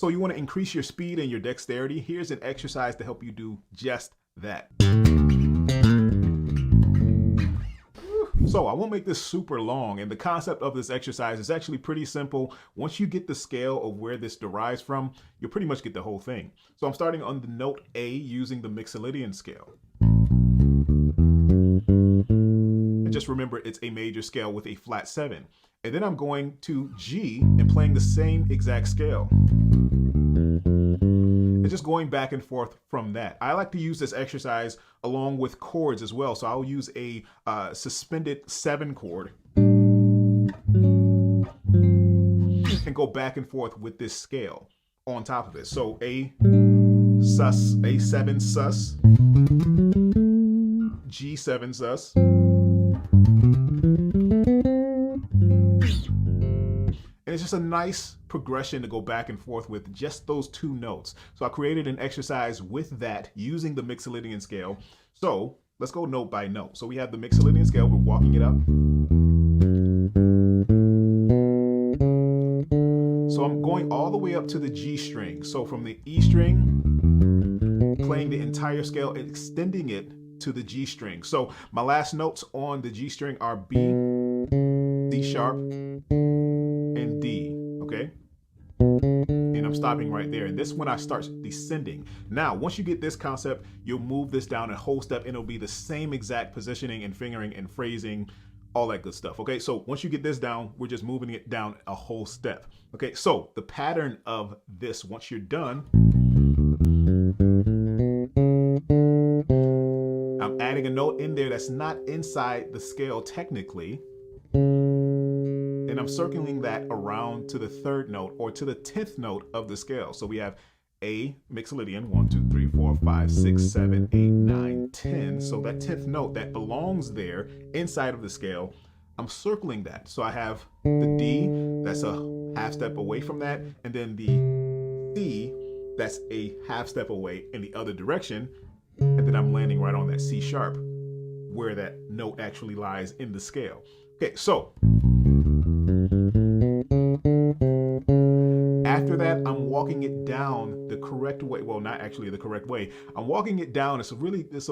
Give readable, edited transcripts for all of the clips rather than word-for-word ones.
So you want to increase your speed and your dexterity. Here's an exercise to help you do just that. So I won't make this super long, and the concept of this exercise is actually pretty simple. Once you get the scale of where this derives from, you'll pretty much get the whole thing. So I'm starting on the note A using the Mixolydian scale. And just remember, it's a major scale with a flat 7. And then I'm going to G and playing the same exact scale. And just going back and forth from that. I like to use this exercise along with chords as well. So I'll use a suspended 7 chord and go back and forth with this scale on top of it. So A7 sus, G7 sus, and it's just a nice progression to go back and forth with just those 2 notes. So I created an exercise with that using the Mixolydian scale. So let's go note by note. So we have the Mixolydian scale, we're walking it up. So I'm going all the way up to the G string. So from the E string, playing the entire scale and extending it to the G string. So my last notes on the G string are B, C sharp, and D, okay? And I'm stopping right there. And this is when I start descending. Now, once you get this concept, you'll move this down a whole step and it'll be the same exact positioning and fingering and phrasing, all that good stuff, okay? So once you get this down, we're just moving it down a whole step, okay? So the pattern of this, once you're done, I'm adding a note in there that's not inside the scale technically, and I'm circling that around to the 3rd note or to the 10th note of the scale. So we have A Mixolydian, 1, 2, 3, 4, 5, 6, 7, 8, 9, 10. So that 10th note that belongs there inside of the scale, I'm circling that. So I have the D, that's a half step away from that, and then the C, that's a half step away in the other direction, and then I'm landing right on that C sharp, where that note actually lies in the scale. Okay, so after that, I'm walking it down the correct way. Well, not actually the correct way. I'm walking it down. It's a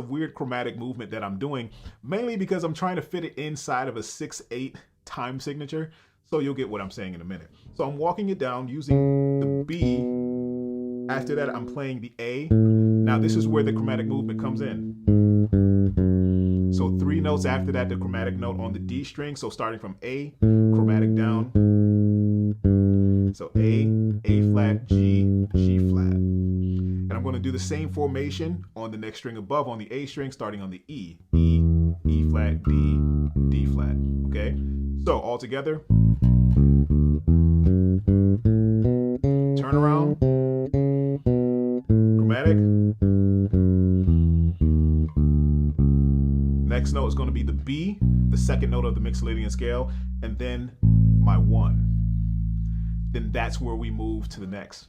weird chromatic movement that I'm doing, mainly because I'm trying to fit it inside of a 6/8 time signature. So you'll get what I'm saying in a minute. So I'm walking it down using the B. After that, I'm playing the A. Now this is where the chromatic movement comes in. So 3 notes after that, the chromatic note on the D string. So starting from A, chromatic down. So A flat, G, G flat. And I'm going to do the same formation on the next string above on the A string, starting on the E. E flat, D, D flat. Okay? So all together. Turn around. Chromatic. Next note is going to be the B, the 2nd note of the Mixolydian scale, and then my 1. Then that's where we move to the next.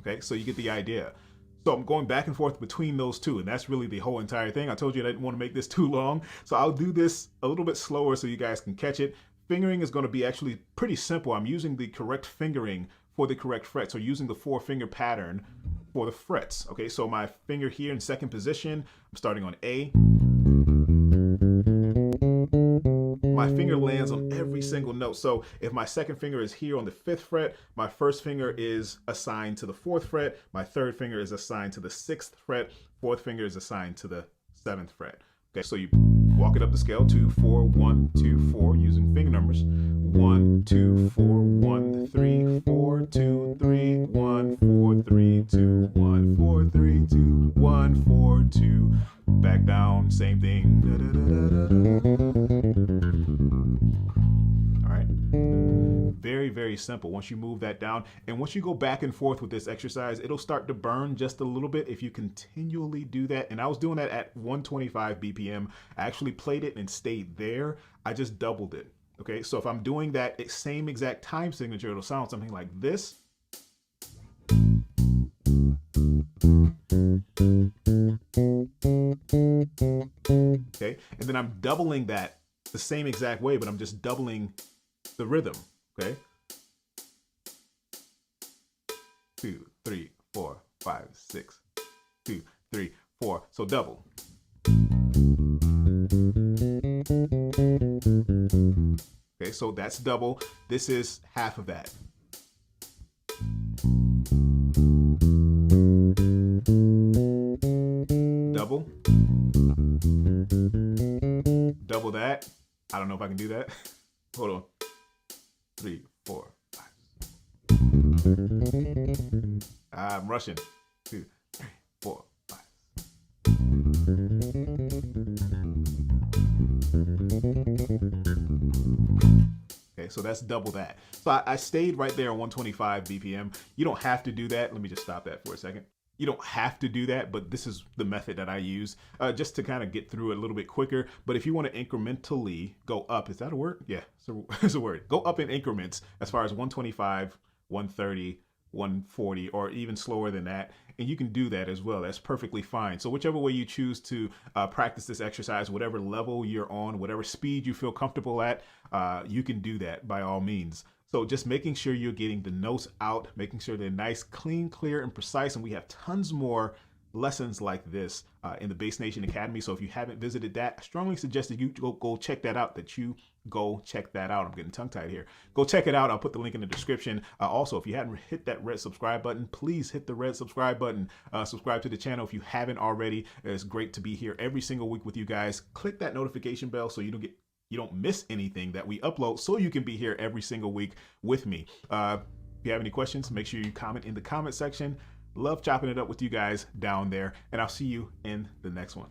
Okay, so you get the idea. So I'm going back and forth between those 2, and that's really the whole entire thing. I told you I didn't want to make this too long, so I'll do this a little bit slower so you guys can catch it. Fingering is going to be actually pretty simple. I'm using the correct fingering for the correct fret, so using the 4-finger pattern for the frets. Okay, so my finger here in 2nd position, I'm starting on A. My finger lands on every single note. So if my 2nd finger is here on the 5th fret, my 1st finger is assigned to the 4th fret, my 3rd finger is assigned to the 6th fret, 4th finger is assigned to the 7th fret. Okay, so you walk it up the scale, 2, 4, 1, 2, 4, using finger numbers. 1, 2, 4, 1, 3, 4, 2, 3, 1, 4, 3, 2, 1, 4, 3, 2, 1, 4, 2. Back down, same thing. All right. Very, very simple. Once you move that down, and once you go back and forth with this exercise, it'll start to burn just a little bit if you continually do that. And I was doing that at 125 BPM. I actually played it and stayed there. I just doubled it. Okay, so if I'm doing that same exact time signature, it'll sound something like this. Okay, and then I'm doubling that the same exact way, but I'm just doubling the rhythm. Okay, 2, 3, 4, 5, 6, 2, 3, 4. So double. Okay, so that's double. This is half of that. Double. Double that. I don't know if I can do that. Hold on. 3, 4, 5. I'm rushing. 2, 3, 4, 5. Okay, so that's double that. So I stayed right there on 125 BPM. You don't have to do that. Let me just stop that for a second. You don't have to do that, but this is the method that I use just to kind of get through it a little bit quicker. But if you want to incrementally go up, is that a word? Yeah, it's a word. Go up in increments as far as 125, 130, 140, or even slower than that. And you can do that as well. That's perfectly fine. So whichever way you choose to practice this exercise, whatever level you're on, whatever speed you feel comfortable at, you can do that by all means. So just making sure you're getting the notes out, making sure they're nice, clean, clear, and precise. And we have tons more lessons like this in the Bass Nation Academy. So if you haven't visited that, I strongly suggest that you go check that out, go check that out. I'm getting tongue-tied here. Go check it out. I'll put the link in the description. Also, if you hadn't hit that red subscribe button, please hit the red subscribe button. Subscribe to the channel if you haven't already. It's great to be here every single week with you guys. Click that notification bell so you don't miss anything that we upload, so you can be here every single week with me. If you have any questions, make sure you comment in the comment section. Love chopping it up with you guys down there, and I'll see you in the next one.